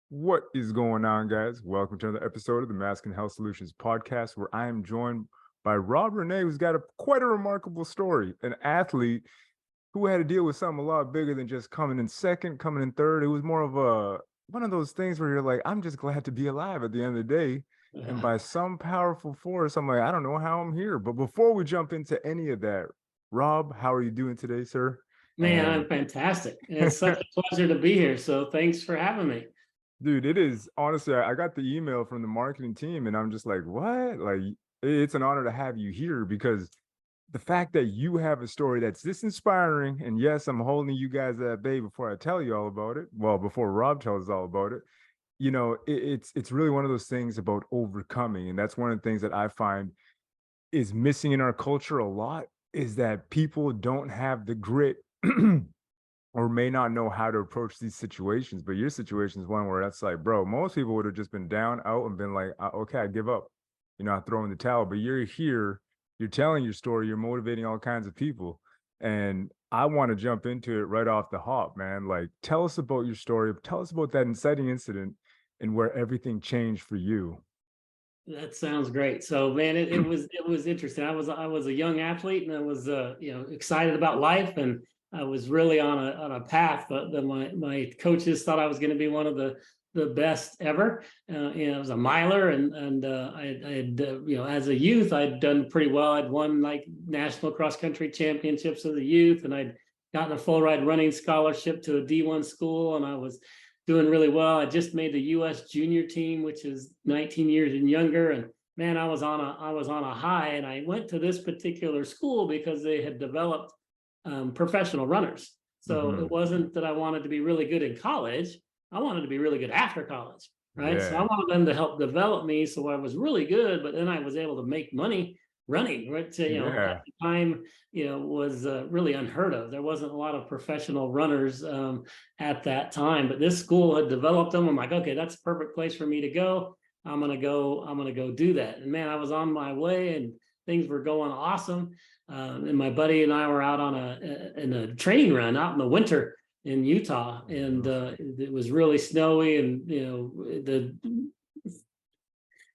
What is going on, guys? Welcome to another episode of the Masculine Health Solutions podcast, where I am joined by Rene, who's got quite a remarkable story. An athlete who had to deal with something a lot bigger than just coming in second, coming in third. It was more of a one of those things where you're like, I'm just glad to be alive at the end of the day. And Yeah. by some powerful force, I'm like, I don't know how I'm here. But before we jump into any of that, Rob, how are you doing today, sir? Man, And I'm fantastic. It's such a pleasure to be here. So thanks for having me. dude, it is honestly, I got the email from the marketing team and I'm just like, what? Like, it's an honor to have you here because the fact that you have a story that's this inspiring, and yes, I'm holding you guys at bay before I tell you all about it. Well, before Rob tells us all about it, it's really one of those things about overcoming. And that's one of the things that I find is missing in our culture a lot is that people don't have the grit or may not know how to approach these situations. But your situation is one where that's like, bro, most people would have just been down, out, and been like, okay, I give up. I throw in the towel. But you're here, you're telling your story, you're motivating all kinds of people. And I want to jump into it right off the hop, man. Like, tell us about your story. Tell us about that inciting incident and where everything changed for you. That sounds great. So man, it was interesting. I was a young athlete and I was excited about life, and I was really on a path that my coaches thought I was going to be one of the best ever. I was a miler, and I had as a youth I'd done pretty well. I'd won like national cross country championships as a youth, and I'd gotten a full ride running scholarship to a D1 school, and I was doing really well. I just made the U.S. junior team, which is 19 years and younger. And man, I was on a high. And I went to this particular school because they had developed professional runners. So Hmm. it wasn't that I wanted to be really good in college. I wanted to be really good after college, right? So I Yeah. wanted them to help develop me so I was really good, but then I was able to make money running, right? So, at Yeah. the time, was really unheard of. There wasn't a lot of professional runners at that time, but this school had developed them. I'm like, okay, that's a perfect place for me to go. I'm gonna go do that. And man, I was on my way and things were going awesome. And my buddy and I were out on a training run out in the winter in Utah, and it was really snowy, and the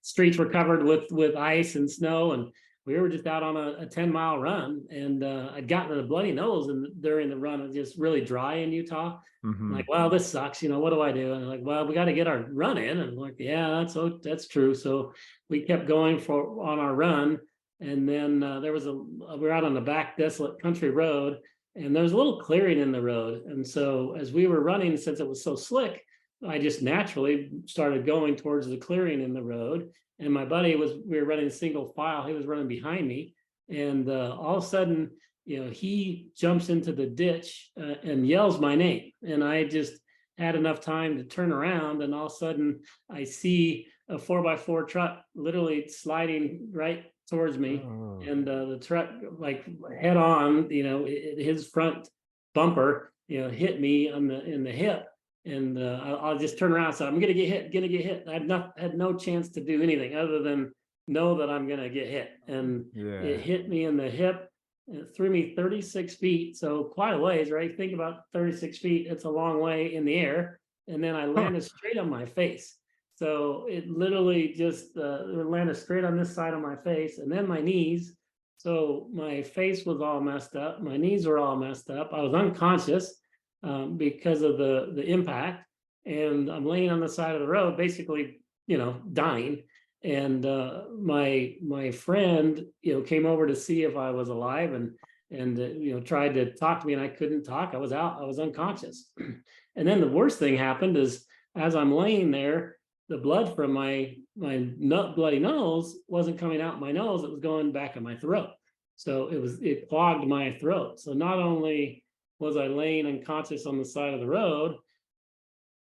streets were covered with ice and snow, and we were just out on a 10-mile run, and I'd gotten a bloody nose, and during the run it was just really dry in Utah. I'm Hmm. like, well, this sucks, what do I do? And I'm like, well, we got to get our run in. And I'm like, yeah, that's true. So we kept going for on our run, and then there was we were out on the back desolate country road, and there was a little clearing in the road, and so as we were running, since it was so slick, I just naturally started going towards the clearing in the road. And my buddy we were running single file. He was running behind me. And all of a sudden, he jumps into the ditch and yells my name. And I just had enough time to turn around. And all of a sudden, I see a 4x4 truck literally sliding right towards me. Oh. And the truck, like head on, his front bumper, hit me in the hip, and I'll just turn around and say, I'm gonna get hit. I had no chance to do anything other than know that I'm gonna get hit. And it Yeah. hit me in the hip, and it threw me 36 feet. So quite a ways, right? Think about 36 feet, it's a long way in the air. And then I Huh. landed straight on my face. So it literally just landed straight on this side of my face, and then my knees. So my face was all messed up, my knees were all messed up. I was unconscious because of the impact. And I'm laying on the side of the road, basically, dying. And my friend, came over to see if I was alive, and tried to talk to me, and I couldn't talk. I was out. I was unconscious. And then the worst thing happened is, as I'm laying there, the blood from my bloody nose wasn't coming out my nose; it was going back in my throat. So it clogged my throat. So not only was I laying unconscious on the side of the road,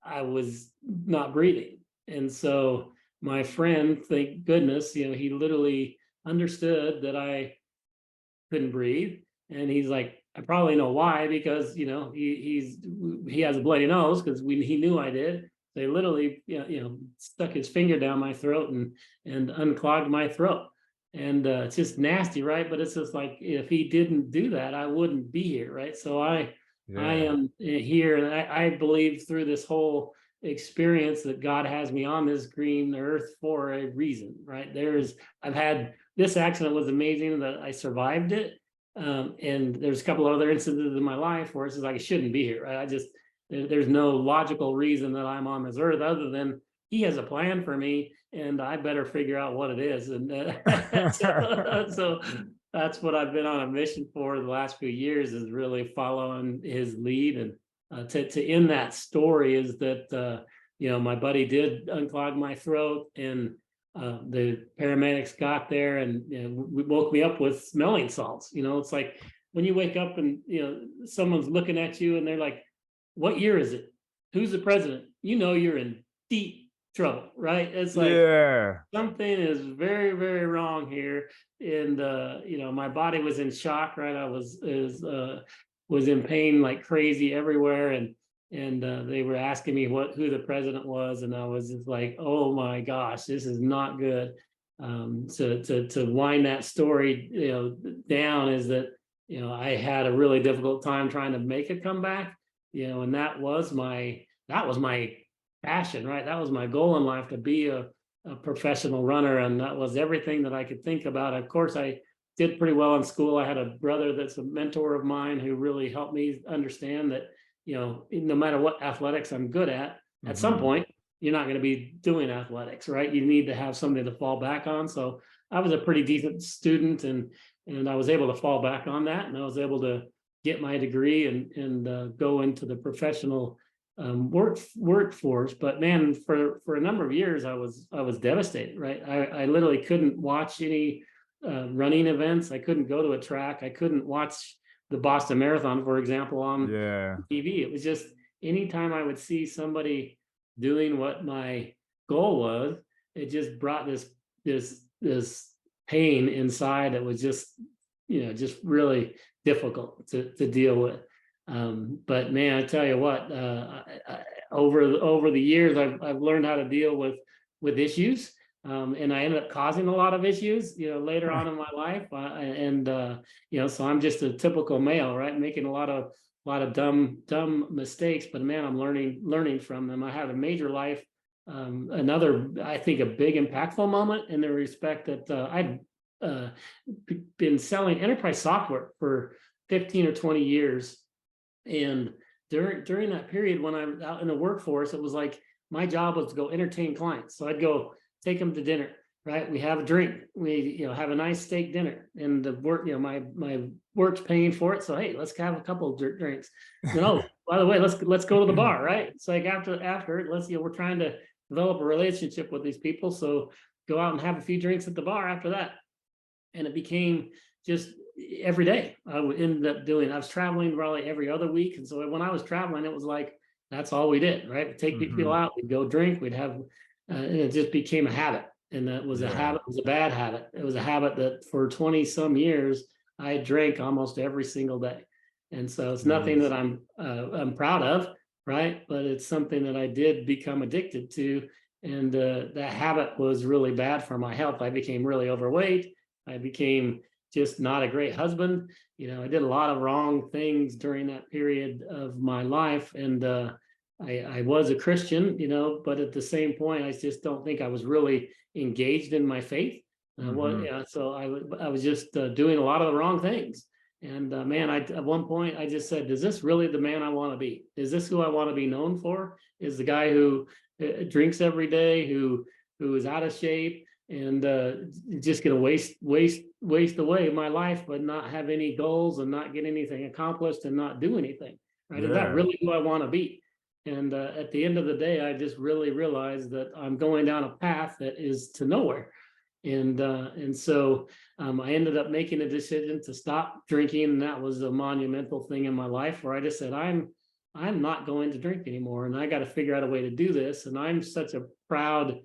I was not breathing. And so my friend, thank goodness, he literally understood that I couldn't breathe. And he's like, I probably know why, because he has a bloody nose, because he knew I did. They literally stuck his finger down my throat and unclogged my throat. And it's just nasty, right? But it's just like, if he didn't do that, I wouldn't be here, right? So I Yeah. am here, and I believe through this whole experience that God has me on this green earth for a reason, right? I've had this accident was amazing that I survived it. And there's a couple of other instances in my life where it's just like, I shouldn't be here, right? There's no logical reason that I'm on this earth other than he has a plan for me and I better figure out what it is. And so that's what I've been on a mission for the last few years, is really following his lead. And to end that story is that, my buddy did unclog my throat, and the paramedics got there and woke me up with smelling salts. It's like when you wake up and someone's looking at you and they're like, "What year is it? Who's the president?" You're in deep trouble, right? It's like Yeah. something is very, very wrong here. And my body was in shock, right? I was in pain like crazy everywhere. And they were asking me who the president was, and I was just like, oh my gosh, this is not good. To wind that story down, is that I had a really difficult time trying to make a comeback, and that was my passion, right? That was my goal in life, to be a professional runner, and that was everything that I could think about. Of course, I did pretty well in school. I had a brother that's a mentor of mine who really helped me understand that no matter what athletics I'm good at some point, you're not going to be doing athletics, right? You need to have something to fall back on. So I was a pretty decent student, and I was able to fall back on that, and I was able to get my degree and go into the professional workforce. But man, for a number of years, I was devastated, right? I literally couldn't watch any running events. I couldn't go to a track. I couldn't watch the Boston Marathon, for example, on Yeah. TV. It was just anytime I would see somebody doing what my goal was, it just brought this pain inside that was just really difficult to deal with. But man, I tell you what, over the years, I've learned how to deal with issues. And I ended up causing a lot of issues, later on in my life. So I'm just a typical male, right? Making a lot of dumb mistakes, but man, I'm learning from them. I had a major life, another, I think, a big impactful moment in the respect that I'd been selling enterprise software for 15 or 20 years. And during that period, when I'm out in the workforce, it was like my job was to go entertain clients. So I'd go take them to dinner, right? We have a drink, we have a nice steak dinner, and the work, my work's paying for it. So hey, let's have a couple of drinks. By the way, let's go to the bar, right? It's like after let's we're trying to develop a relationship with these people, so go out and have a few drinks at the bar after that. And it became just every day I would end up doing. I was traveling probably every other week, and so when I was traveling, it was like that's all we did, right? We'd take people out, we'd go drink, we'd have, and it just became a habit. And that was a habit. It was a bad habit. It was a habit that for 20 some years I drank almost every single day. And so it's nothing that I'm proud of, right? But it's something that I did become addicted to, and that habit was really bad for my health. I became really overweight. I became just not a great husband. I did a lot of wrong things during that period of my life. And I was a Christian, but at the same point, I just don't think I was really engaged in my faith. So I was just doing a lot of the wrong things. And man, at one point I just said, is this really the man I want to be? Is this who I want to be known for? Is the guy who drinks every day, who is out of shape, and just gonna waste away my life, but not have any goals and not get anything accomplished and not do anything, right? Is that really who I want to be? And at the end of the day, I just really realized that I'm going down a path that is to nowhere. And so I ended up making a decision to stop drinking, and that was a monumental thing in my life, where I just said, I'm not going to drink anymore, and I got to figure out a way to do this. And I'm such a proud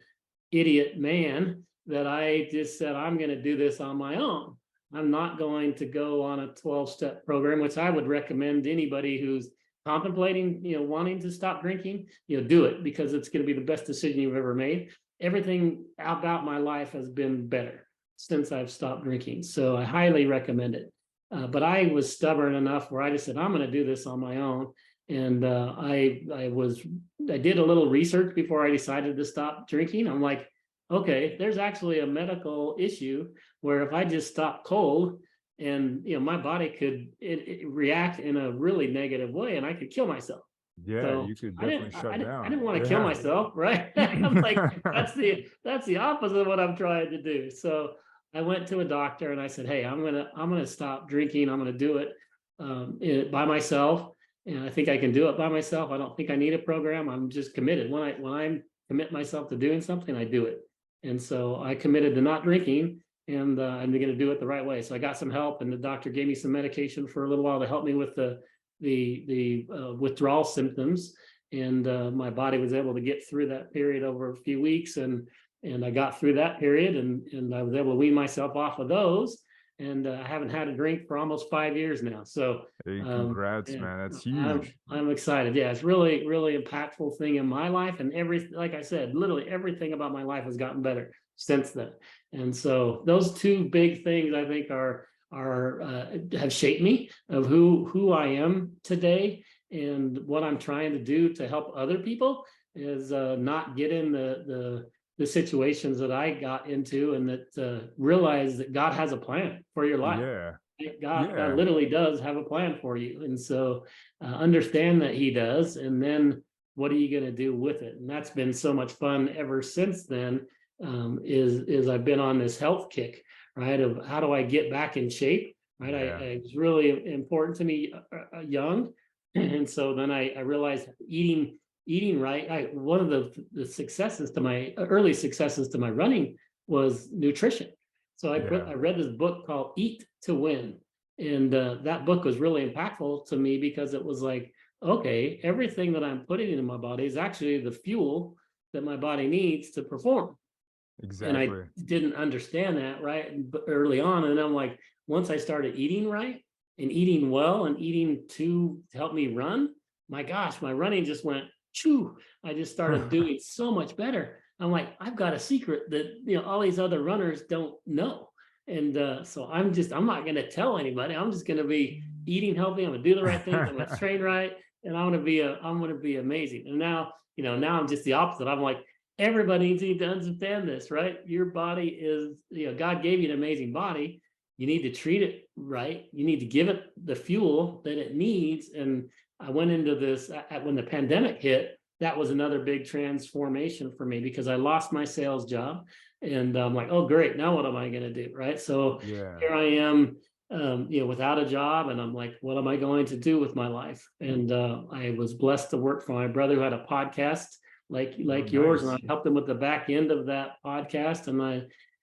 idiot man that I just said, I'm going to do this on my own. I'm not going to go on a 12-step program, which I would recommend anybody who's contemplating, wanting to stop drinking, do it, because it's going to be the best decision you've ever made. Everything about my life has been better since I've stopped drinking. So I highly recommend it. But I was stubborn enough where I just said, I'm going to do this on my own. And I did a little research before I decided to stop drinking. I'm like, okay, there's actually a medical issue where if I just stop cold, and my body could it react in a really negative way, and I could kill myself. Yeah, So you could I definitely didn't I shut didn't I down. didn't want to kill Yeah. myself, right? I'm like, that's the opposite of what I'm trying to do. So I went to a doctor and I said, hey, I'm gonna stop drinking. I'm gonna do it by myself. And I think I can do it by myself. I don't think I need a program. I'm just committed. When I commit myself to doing something, I do it. And so I committed to not drinking, and I'm going to do it the right way. So I got some help, and the doctor gave me some medication for a little while to help me with the withdrawal symptoms, and my body was able to get through that period over a few weeks, and I got through that period, and I was able to wean myself off of those, and I haven't had a drink for almost 5 years now. So Hey, congrats, yeah, man. That's I'm huge. I'm excited. Yeah, it's really, really impactful thing in my life, and like I said, literally everything about my life has gotten better since then. And so those two big things I think are have shaped me of who I am today, and what I'm trying to do to help other people is not get in the situations that I got into, and that realize that God has a plan for your life. Yeah. God Yeah. literally does have a plan for you. And so understand that he does. And then what are you going to do with it? And that's been so much fun ever since then. Is I've been on this health kick, right? Of how do I get back in shape, right? Yeah. It's really important to me young. And so then I realized eating right. One of the successes to my early successes to my running was nutrition. So Yeah. I read this book called Eat to Win, and that book was really impactful to me because it was like, okay, everything that I'm putting into my body is actually the fuel that my body needs to perform. And I Exactly. didn't understand that right early on, and I'm like, once I started eating right and eating well and eating to help me run, my gosh, my running just went choo. I just started doing so much better. I'm like, I've got a secret that all these other runners don't know. And so I'm not going to tell anybody. I'm just going to be eating healthy. I'm going to do the right things. I'm going to train right, and I'm going to be amazing. And now I'm just the opposite. I'm like, everybody needs to understand this, right? Your body is, God gave you an amazing body. You need to treat it right. You need to give it the fuel that it needs. And I went into this when the pandemic hit. That was another big transformation for me because I lost my sales job, and I'm like, oh great, now what am I going to do, right? So Yeah. here I am, without a job, and I'm like, what am I going to do with my life? And I was blessed to work for my brother who had a podcast like Oh, yours, and I nice. helped them with the back end of that podcast. And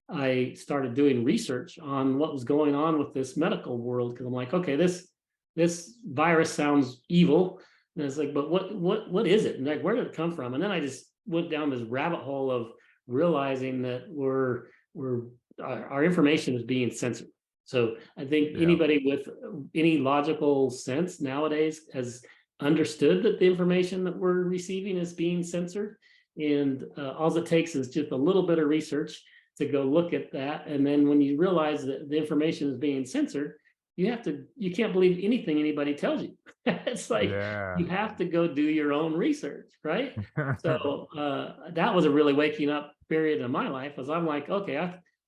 I started doing research on what was going on with this medical world, because I'm like, okay, this virus sounds evil, and it's like, but what is it, and like, where did it come from? And then I just went down this rabbit hole of realizing that our information is being censored. So I think Yeah. anybody with any logical sense nowadays has understood that the information that we're receiving is being censored. And all it takes is just a little bit of research to go look at that. And then when you realize that the information is being censored, you can't believe anything anybody tells you. It's like Yeah. you have to go do your own research, right? So that was a really waking up period in my life, as I'm like, okay,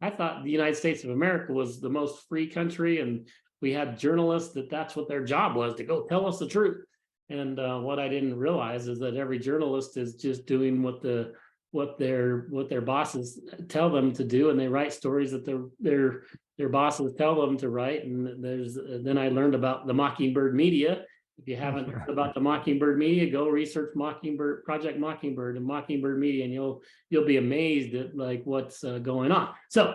I thought the United States of America was the most free country, and we had journalists that's what their job was, to go tell us the truth. And what I didn't realize is that every journalist is just doing what their bosses tell them to do, and they write stories that their bosses tell them to write. And then I learned about the Mockingbird media. If you haven't heard about the Mockingbird media, go research Project Mockingbird and Mockingbird media, and you'll be amazed at like what's going on. So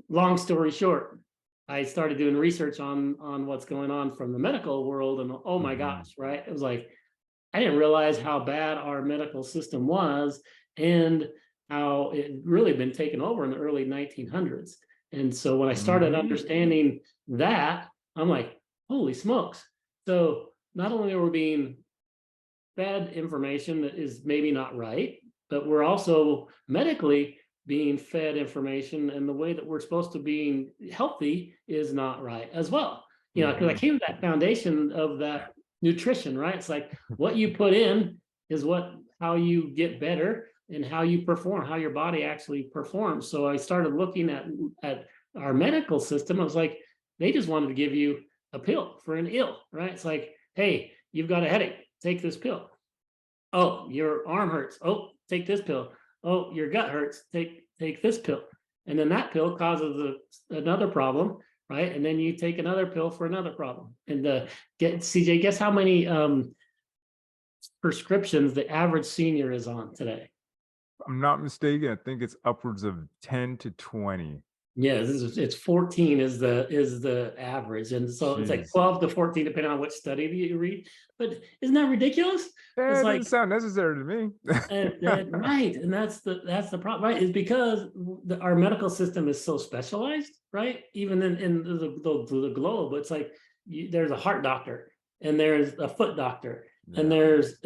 long story short, I started doing research on what's going on from the medical world, and oh my Mhm. gosh, right? It was like, I didn't realize how bad our medical system was, and how it really been taken over in the early 1900s. And so when I started Mhm. understanding that, I'm like, holy smokes. So not only are we being fed information that is maybe not right, but we're also medically being fed information, and the way that we're supposed to be healthy is not right as well. Because I Mhm. came to that foundation of that nutrition, right? It's like what you put in is how you get better and how you perform, how your body actually performs. So I started looking at our medical system. I was like, they just wanted to give you a pill for an ill, right? It's like, hey, you've got a headache, take this pill. Oh, your arm hurts. Oh, take this pill. Oh, your gut hurts. Take this pill. And then that pill causes another problem, right? And then you take another pill for another problem. And get CJ, guess how many prescriptions the average senior is on today? If I'm not mistaken, I think it's upwards of 10 to 20. Yeah, it's 14 is the average. And so it's like Jeez. 12 to 14, depending on which study that you read. But isn't that ridiculous? Eh, It's it like, doesn't sound necessary to me. right, and that's the problem, right? Is because our medical system is so specialized, right? Even in the globe, it's like there's a heart doctor, and there's a foot doctor, and Yeah, there's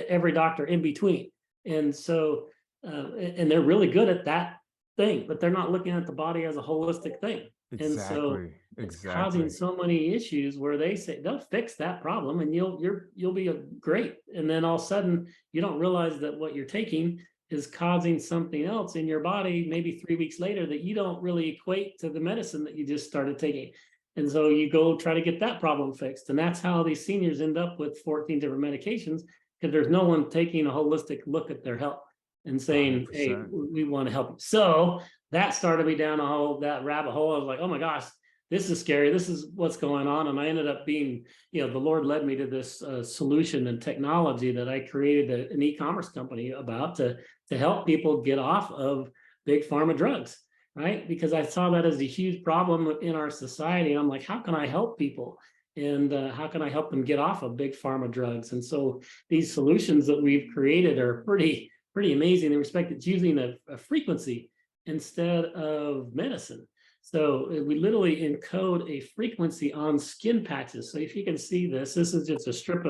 every doctor in between, and so and they're really good at that thing, but they're not looking at the body as a holistic thing. And so exactly. it's causing Exactly. so many issues where they say they'll fix that problem and you'll be a great. And then all of a sudden you don't realize that what you're taking is causing something else in your body maybe 3 weeks later that you don't really equate to the medicine that you just started taking. And so you go try to get that problem fixed. And that's how these seniors end up with 14 different medications, because there's no one taking a holistic look at their health and saying, hey, 100%. we want to help you. So that started me down that rabbit hole. I was like, oh my gosh, this is scary. This is what's going on. And I ended up being, the Lord led me to this solution and technology that I created an e-commerce company about to help people get off of big pharma drugs, right? Because I saw that as a huge problem in our society. And I'm like, how can I help people? And how can I help them get off of big pharma drugs? And so these solutions that we've created are pretty amazing in respect it's using a frequency instead of medicine. So we literally encode a frequency on skin patches. So if you can see this is just a strip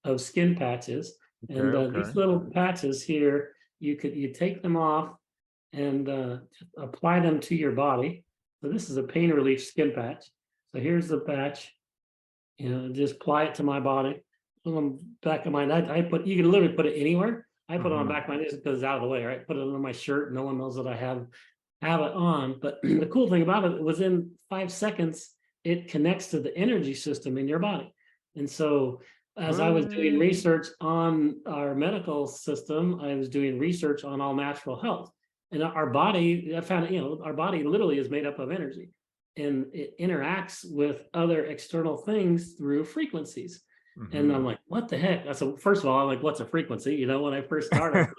of skin patches. Okay, And okay. these little patches here, you take them off and apply them to your body. So this is a pain relief skin patch. So here's the patch, just apply it to my body. On the back of my neck, you can literally put it anywhere. I put it on the Mhm. back of my neck because it's out of the way, right? Put it on my shirt. No one knows that I have it on. But the cool thing about it, within 5 seconds, it connects to the energy system in your body. And so as I was doing What? research on our medical system, I was doing research on all natural health. And our body, I found, our body literally is made up of energy, and it interacts with other external things through frequencies. And I'm Mhm. like, what the heck? So first of all, I'm like, what's a frequency? When I first started,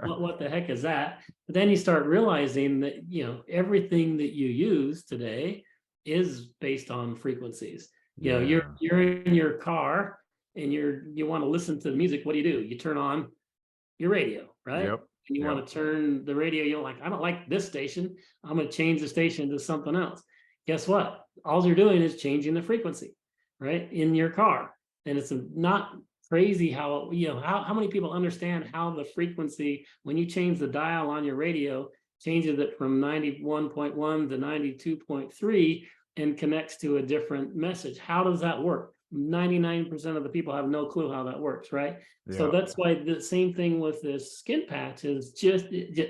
what the heck is that? But then you start realizing that, everything that you use today is based on frequencies. Yeah. You're in your car and you want to listen to music. What do? You turn on your radio, right? Yep. And you Yep. want to turn the radio, I don't like this station. I'm going to change the station to something else. Guess what? All you're doing is changing the frequency, right? In your car. And it's not crazy how, how many people understand how the frequency, when you change the dial on your radio, changes it from 91.1 to 92.3 and connects to a different message. How does that work? 99% of the people have no clue how that works, right? So Yep. that's why the same thing with this skin patch is just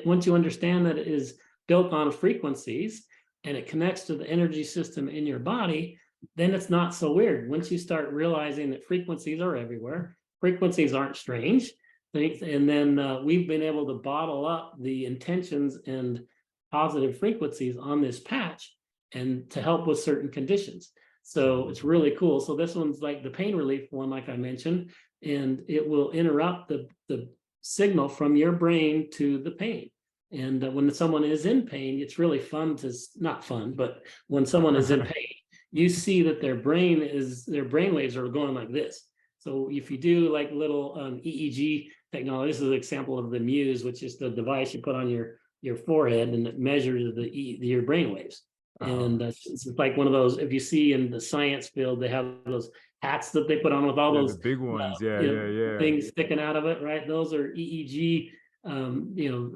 once you understand that it is built on frequencies and it connects to the energy system in your body, then it's not so weird. Once you start realizing that frequencies are everywhere, frequencies aren't strange. And then we've been able to bottle up the intentions and positive frequencies on this patch and to help with certain conditions. So it's really cool. So this one's like the pain relief one, like I mentioned, and it will interrupt the signal from your brain to the pain. And when someone is in pain, it's really fun not fun, but when someone is in pain, you see that their brain waves are going like this. So if you do like little EEG technology, this is an example of the Muse, which is the device you put on your forehead and it measures your brain waves. And it's like one of those, if you see in the science field, they have those hats that they put on with all Yeah, the those big ones. Yeah, yeah, yeah. things sticking out of it, right? Those are EEG,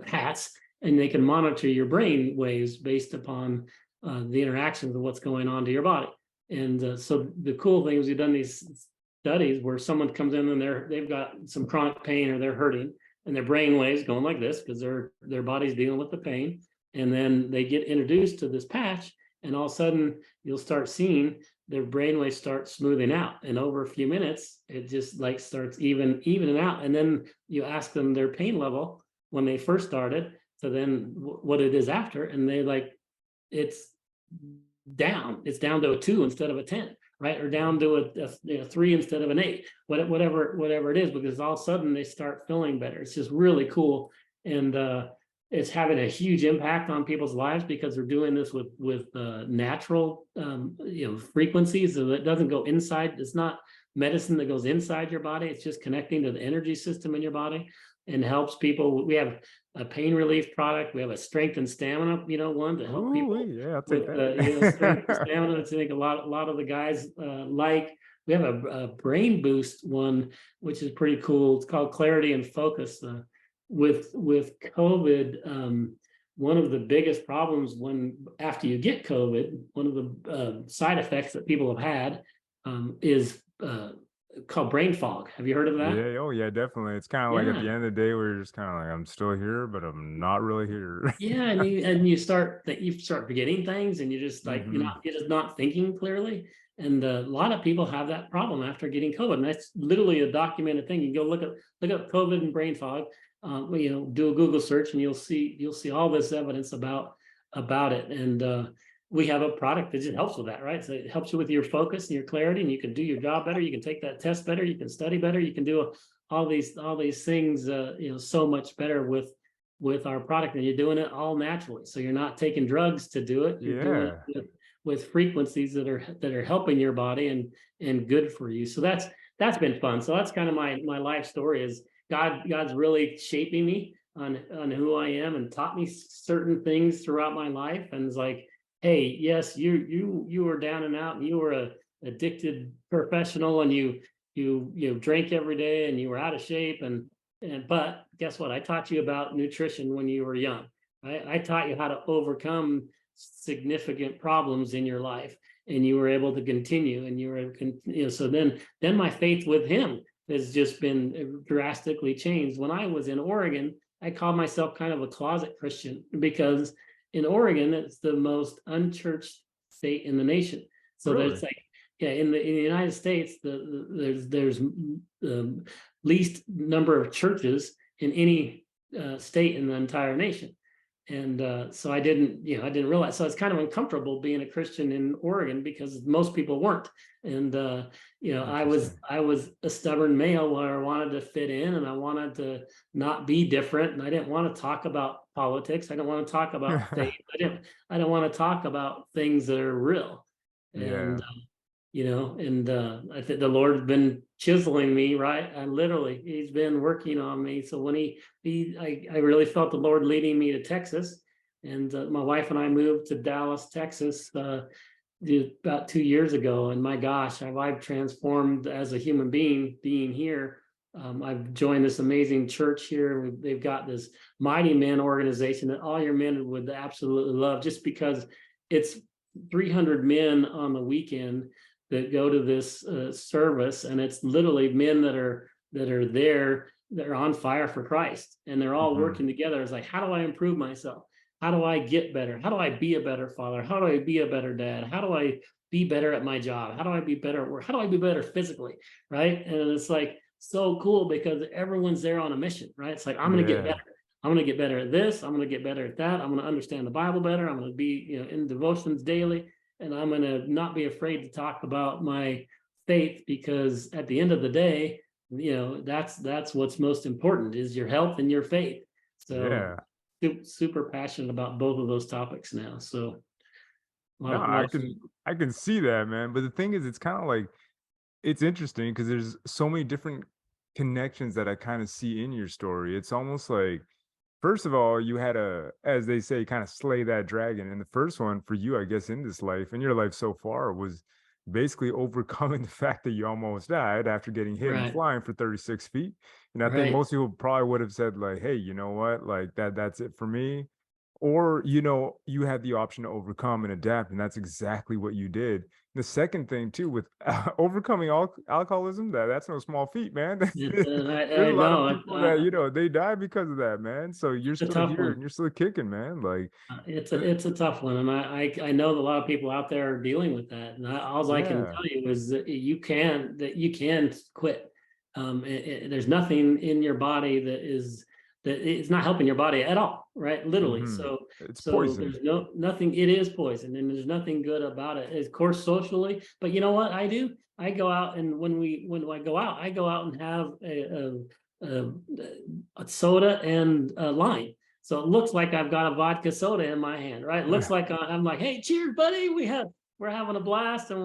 hats, and they can monitor your brain waves based upon the interactions of what's going on to your body. And so the cool thing is we've done studies where someone comes in and they've got some chronic pain or they're hurting and their brain waves going like this because their body's dealing with the pain. And then they get introduced to this patch, and all of a sudden you'll start seeing their brainwaves start smoothing out. And over a few minutes, it just like starts evening out. And then you ask them their pain level when they first started, to then what it is after, and they like, it's it's down to a 2 instead of a 10, right? Or down to a 3 instead of an 8, whatever it is, because all of a sudden they start feeling better. It's just really cool. And it's having a huge impact on people's lives because they're doing this with natural frequencies. So it doesn't go inside. It's not medicine that goes inside your body. It's just connecting to the energy system in your body and helps people. We have a pain relief product. We have a strength and stamina, one to help Ooh, people yeah, I'll take with strength and that. stamina. I think a lot of the guys like. We have a brain boost one, which is pretty cool. It's called Clarity and Focus. With COVID, one of the biggest problems after you get COVID, one of the side effects that people have had is called brain fog. Have you heard of that? Yeah, oh yeah, definitely. It's kind of like at the Yeah. end of the day, we're just kind of like, I'm still here, but I'm not really here. Yeah, and you start forgetting things, and you're just like Hmm. you're just not thinking clearly. And a lot of people have that problem after getting COVID, and that's literally a documented thing. You go look up COVID and brain fog, do a Google search, and you'll see all this evidence about it. And we have a product that just helps with that, right? So it helps you with your focus and your clarity, and you can do your job better. You can take that test better. You can study better. You can do all these things, so much better with our product, and you're doing it all naturally. So you're not taking drugs to do it. You're doing Yeah. it with frequencies that are helping your body and good for you. So that's been fun. So that's kind of my life story. Is God's really shaping me on who I am and taught me certain things throughout my life. And it's like, hey, yes, you were down and out, and you were a addicted professional, and you drank every day, and you were out of shape, but guess what? I taught you about nutrition when you were young. Right? I taught you how to overcome significant problems in your life, and you were able to continue. And so then my faith with Him has just been drastically changed. When I was in Oregon, I called myself kind of a closet Christian because in Oregon, it's the most unchurched state in the nation. So Really? there's like, yeah, in the United States, there's the least number of churches in any state in the entire nation. And so I didn't realize. So it's kind of uncomfortable being a Christian in Oregon because most people weren't. And Interesting. I was a stubborn male where I wanted to fit in, and I wanted to not be different, and I didn't want to talk about politics. I don't want to talk about faith. I don't want to talk about things that are real. And Yeah. I think the Lord's been chiseling me, right? And literally, He's been working on me. So when I really felt the Lord leading me to Texas, and my wife and I moved to Dallas, Texas, about 2 years ago. And my gosh, I've transformed as a human being here. I've joined this amazing church here. They've got this Mighty Men organization that all your men would absolutely love, just because it's 300 men on the weekend that go to this service, and it's literally men that are there that are on fire for Christ, and they're all Hmm. working together. It's like, how do I improve myself? How do I get better? How do I be a better father? How do I be a better dad? How do I be better at my job? How do I be better at work? How do I be better physically? Right. And it's like so cool because everyone's there on a mission, right? It's like, I'm going to get Yeah. better. I'm going to get better at this. I'm going to get better at that. I'm going to understand the Bible better. I'm going to be, in devotions daily, and I'm going to not be afraid to talk about my faith, because at the end of the day, that's what's most important, is your health and your faith. So Yeah. super passionate about both of those topics now. So No, a lot of fun. I can see that, man. But the thing is, it's kind of like it's interesting because there's so many different connections that I kind of see in your story. It's almost like, first of all, you had a, as they say, kind of slay that dragon. And the first one for you, I guess, in this life, in your life so far, was basically overcoming the fact that you almost died after getting hit and Right, flying for 36 feet. And I think right, most people probably would have said, like, hey, you know what? Like that's it for me. Or, you had the option to overcome and adapt, and that's exactly what you did. the second thing too with overcoming alcoholism, that's no small feat, man. There's I a lot of know people that, they die because of that, man. So you're it's a still tough here one. and you're still kicking, man. Like, uh, It's a tough one, and I know that a lot of people out there are dealing with that. And all I can yeah. tell you is that you can quit. There's nothing in your body that it's not helping your body at all, right? Literally. Hmm. It's So poison. there's nothing. It is poison, and there's nothing good about it. Of course, socially, but you know what I do? I go out, and when I go out and have a, a soda and a lime. So it looks like I've got a vodka soda in my hand, right? It looks like I'm like, hey, cheers, buddy. We're having a blast, and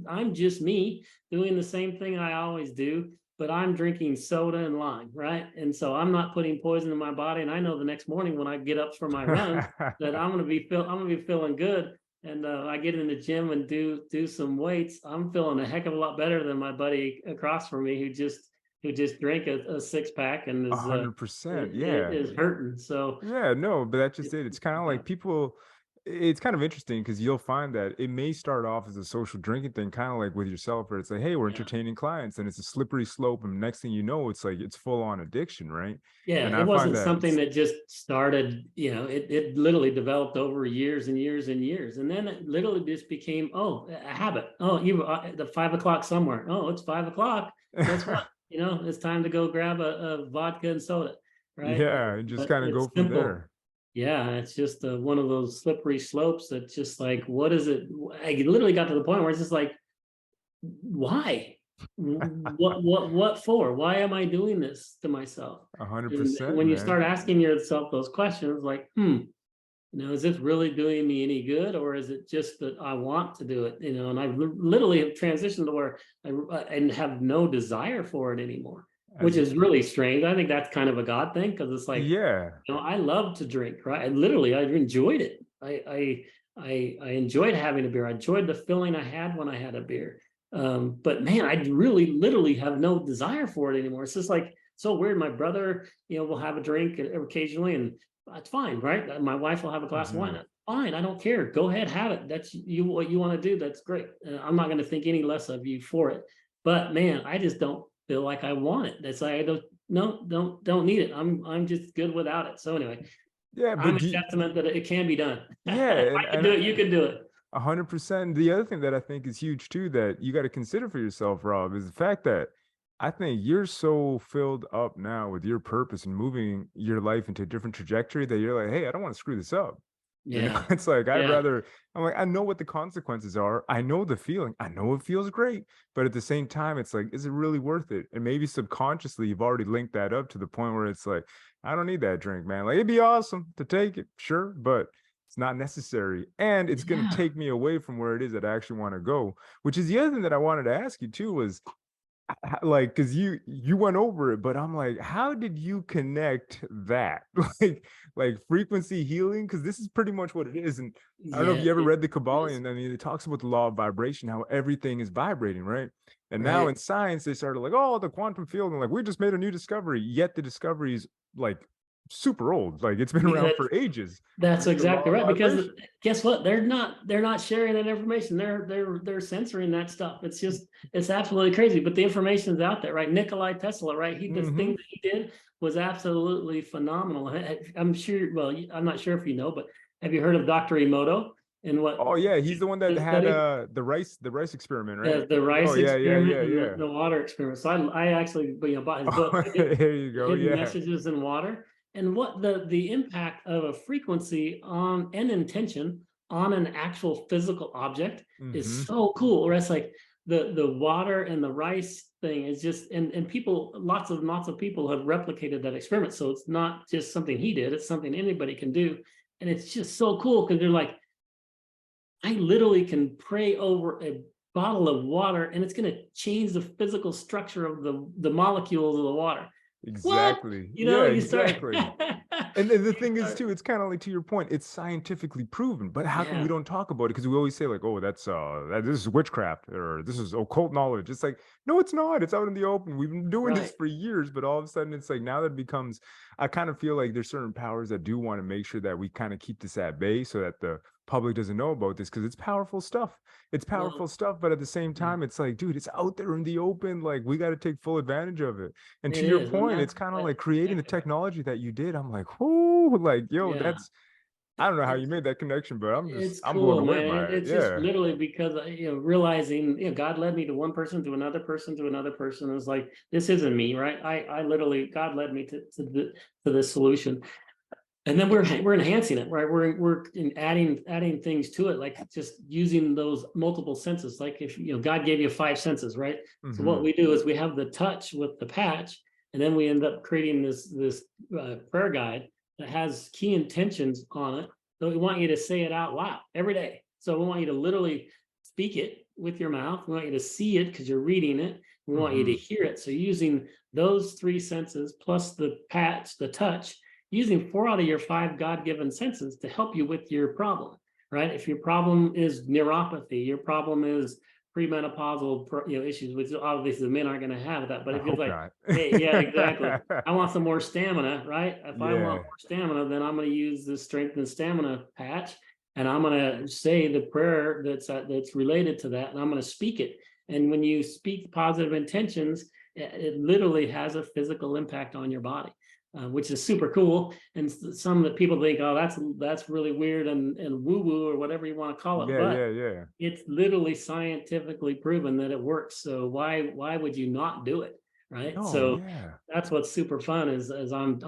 I'm just me doing the same thing I always do, but I'm drinking soda and lime, right? And so I'm not putting poison in my body. And I know the next morning when I get up for my runs that I'm gonna be feeling good. And I get in the gym and do some weights. I'm feeling a heck of a lot better than my buddy across from me who just drank a six pack and A is 100%. Yeah. is hurting. So Yeah, no, but that's just it's it. It's kind of yeah, like people, it's kind of interesting because you'll find that it may start off as a social drinking thing, kind of like with yourself, where it's like, hey, we're yeah, entertaining clients, and it's a slippery slope. And next thing you know, it's like it's full on addiction, right? yeah. And It I find wasn't that, something that just started. It literally developed over years and years and years, and then it literally just became a habit. Oh, you the 5 o'clock somewhere. Oh, it's 5 o'clock. Guess what? It's time to go grab a vodka and soda, right? yeah, and just But kind of go it's from simple. there. Yeah, it's just one of those slippery slopes that just like, what is it? I literally got to the point where it's just like, why? What for? Why am I doing this to myself? A hundred And percent, when you man. start asking yourself those questions, like, is this really doing me any good, or is it just that I want to do it? And I literally have transitioned to where and have no desire for it anymore, which As is really strange. I think that's kind of a God thing because it's like, yeah, I love to drink, right? I enjoyed it. I enjoyed having a beer. I enjoyed the feeling I had when I had a beer. But man, I really literally have no desire for it anymore. It's just like so weird. My brother, will have a drink occasionally, and that's fine, right? My wife will have a glass of wine. hmm, That's fine. I don't care. Go ahead, have it. That's what you want to do. That's great. I'm not going to think any less of you for it. But man, I just don't feel like I want it. That's like I don't no, don't need it. I'm just good without it. So anyway, yeah, I'm but a testament that it can be done. yeah, If I can do it, you can do it. 100%. The other thing that I think is huge too that you got to consider for yourself, Rob, is the fact that I think you're so filled up now with your purpose and moving your life into a different trajectory that you're like, hey, I don't want to screw this up. Yeah. It's like Yeah. I'm like, I know what the consequences are. I know the feeling. I know it feels great. But at the same time, it's like, is it really worth it? And maybe subconsciously you've already linked that up to the point where it's like, I don't need that drink, man. Like it'd be awesome to take it, sure, but it's not necessary. And it's gonna Yeah. take me away from where it is that I actually want to go. Which is the other thing that I wanted to ask you too was like because you went over it, but I'm like, how did you connect that like frequency healing, because this is pretty much what it is. And I don't know if Yeah. you ever It read the is. Kabbalion. I mean, it talks about the law of vibration, how everything is vibrating, right? And now Right. in science they started like, oh, the quantum field, and like we just made a new discovery, yet the discovery is like super old, like it's been around Yeah, for ages. that's It's the law exactly of right. Because vibration. guess what? They're not sharing that information. They're censoring that stuff. It's absolutely crazy. But the information's out there, right? Nikolai Tesla, right? The thing Hmm. that he did was absolutely phenomenal. I'm sure. Well, I'm not sure if you know, but have you heard of Dr. Emoto and what Oh yeah, he's the one that his had study? the rice experiment, right? The Oh rice yeah, yeah, experiment yeah, and yeah. the water experiment. So I actually bought his book, Oh, there you go. Hidden Yeah. Messages in Water, and what the impact of a frequency on an intention on an actual physical object is Hmm. so cool. Or it's like the water and the rice thing is just and people lots of people have replicated that experiment. So it's not just something he did; it's something anybody can do, and it's just so cool because they're like I literally can pray over a bottle of water and it's going to change the physical structure of the molecules of the water. What? Exactly. You know, Yeah, you start, exactly. And the you thing is start, too, it's kind of like to your point, it's scientifically proven, but how come we yeah, don't talk about it? Because we always say like, oh, this is witchcraft or this is occult knowledge. It's like, no, it's not. It's out in the open. We've been doing this right. for years, but all of a sudden it's like now that it becomes, I kind of feel like there's certain powers that do want to make sure that we kind of keep this at bay so that the public doesn't know about this because it's powerful stuff. It's Well, powerful stuff, but at the same yeah, time, it's like, dude, it's out there in the open. Like, we got to take full advantage of it. And it to your is, and point, that's it's kind of that like creating the exactly right. technology that you did. I'm like, whoo, like, yo, Yeah. that's, I don't know how you made that connection, but It's I'm blown cool, away man. by it. It's just Yeah. literally because realizing, God led me to one person, to another person, to another person. It's like, this isn't me, right? I literally, God led me to this solution, and then we're enhancing it, right? We're adding things to it, like just using those multiple senses. Like, if God gave you five senses, right? So what Hmm. we do is we have the touch with the patch, and then we end up creating this prayer guide that has key intentions on it. So we want you to say it out loud every day. So we want you to literally speak it with your mouth. We want you to see it because you're reading it. We want you to Hmm. hear it. So using those three senses plus the patch, the touch, using four out of your five God-given senses to help you with your problem, right? If your problem is neuropathy, your problem is premenopausal issues, which obviously the men aren't going to have that. But I if you're hope like, not. hey, yeah, exactly. I want some more stamina, right? If I want Yeah. more stamina, then I'm going to use the strength and stamina patch, and I'm going to say the prayer that's related to that, and I'm going to speak it. And when you speak positive intentions, it literally has a physical impact on your body, which is super cool. And some that people think, oh, that's really weird and woo woo or whatever you want to call it, Yeah, but yeah, yeah. it's literally scientifically proven that it works. So why would you not do it, right? No, So yeah. that's what's super fun is as I'm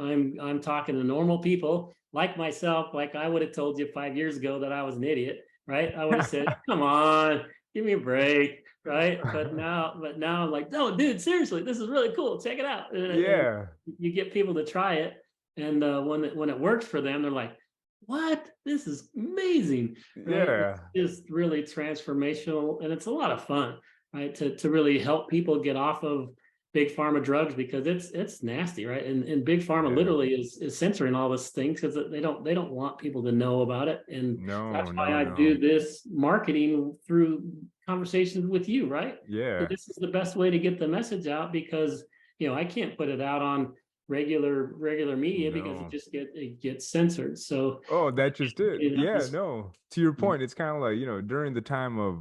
talking to normal people like myself, like I would have told you 5 years ago that I was an idiot, right? I would have said, come on, give me a break, right? But now I'm like, no, dude, seriously, this is really cool. Check it out. And Yeah, you get people to try it, and when it works for them, they're like, what? This is amazing, right? It's yeah, just really transformational, and it's a lot of fun, right? To really help people get off of big pharma drugs, because it's nasty, right? And big pharma yeah. literally is censoring all these things because they don't want people to know about it, and that's No, why no, I no. do this marketing through conversations with you, right? So Yeah. this is the best way to get the message out, because I can't put it out on regular media because No. it gets censored. So Oh, that just it. that Yeah, was no. To your mm, point, it's kind of like, during the time of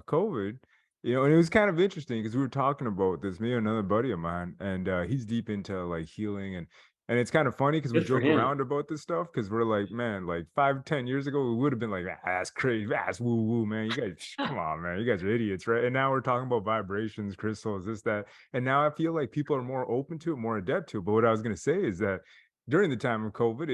COVID, and it was kind of interesting because we were talking about this, me and another buddy of mine, and he's deep into like healing and it's kind of funny because we good for joke him. around about this stuff because we're like, man, like 5, 10 years ago, we would have been like, "Ah, that's crazy, that's woo woo, man. You guys, come on, man, you guys are idiots, right?" And now we're talking about vibrations, crystals, this, that. And now I feel like people are more open to it, more adept to it. But what I was gonna say is that during the time of COVID,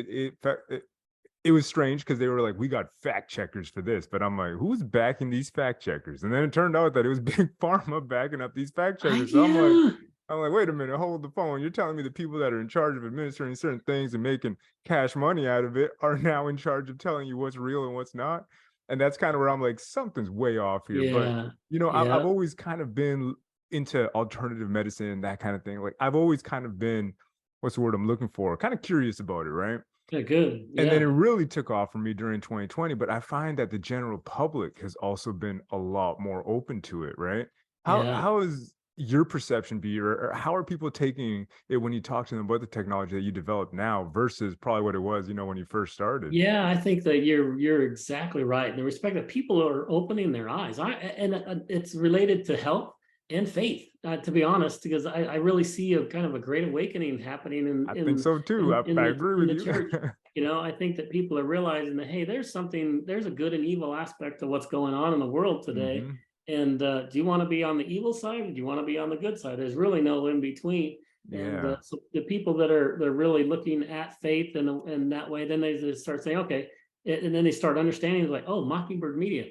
it was strange because they were like, "We got fact checkers for this," but I'm like, "Who's backing these fact checkers?" And then it turned out that it was Big Pharma backing up these fact checkers. So Yeah, I'm like, "Wait a minute, hold the phone. You're telling me the people that are in charge of administering certain things and making cash money out of it are now in charge of telling you what's real and what's not?" And that's kind of where I'm like, something's way off here. But yeah, I've yeah, always kind of been into alternative medicine, that kind of thing. Like I've always kind of been, what's the word I'm looking for? Kind of curious about it, right? yeah, good, And then it yeah, really took off for me during 2020, but I find that the general public has also been a lot more open to it, right? yeah. How is your perception be, or how are people taking it when you talk to them about the technology that you develop now versus probably what it was, when you first started? Yeah, I think that you're exactly right. In the respect that people are opening their eyes, and it's related to health and faith. To be honest, because I really see a kind of a great awakening happening in I think in so too. in I, in I the agree in with the you. church. I think that people are realizing that, hey, there's a good and evil aspect to what's going on in the world today. Hmm. And do you want to be on the evil side, or do you want to be on the good side? There's really no in between. And Yeah. so the people that they're really looking at faith and that way, then they just start saying, okay, and then they start understanding, like, oh, Mockingbird Media,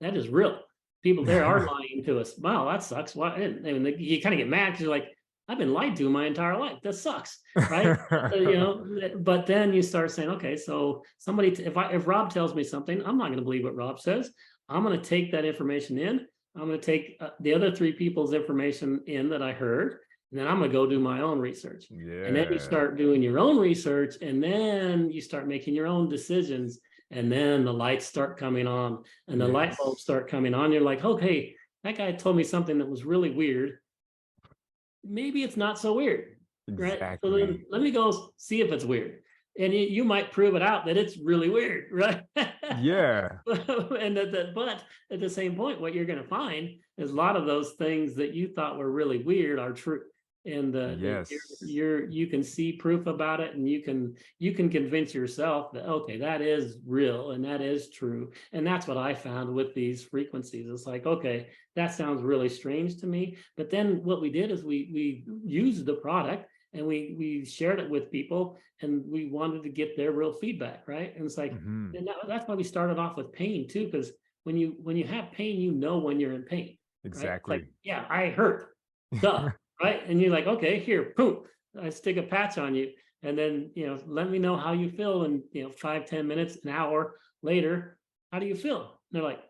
that is real. People there are lying to us. Wow, that sucks. Why? And you kind of get mad because you're like, I've been lied to my entire life. That sucks, right? But then you start saying, okay, so somebody, if Rob tells me something, I'm not going to believe what Rob says. I'm going to take that information in. I'm going to take the other three people's information in that I heard, and then I'm going to go do my own research. And then you Yeah. start doing your own research, and then you start making your own decisions. And then the lights start coming on, and the light bulbs Yes. start coming on. You're like, okay, that guy told me something that was really weird. Maybe it's not so weird, right? So then Exactly. let me go see if it's weird. and you might prove it out that it's really weird, right? Yeah. And but at the same point, what you're going to find is a lot of those things that you thought were really weird are true, and that Yes. you can see proof about it, and you can convince yourself that okay, that is real and that is true. And that's what I found with these frequencies. It's like, okay, that sounds really strange to me, but then what we did is we used the product and we shared it with people, and we wanted to get their real feedback, right? And it's like, Hmm. and that's why we started off with pain too, because when you have pain, you know when you're in pain, right? It's like, Exactly. yeah, I hurt, duh, right? And you're like, okay, here, poop, I stick a patch on you, and then let me know how you feel, and 5, 10 minutes, an hour later, how do you feel? And they're like,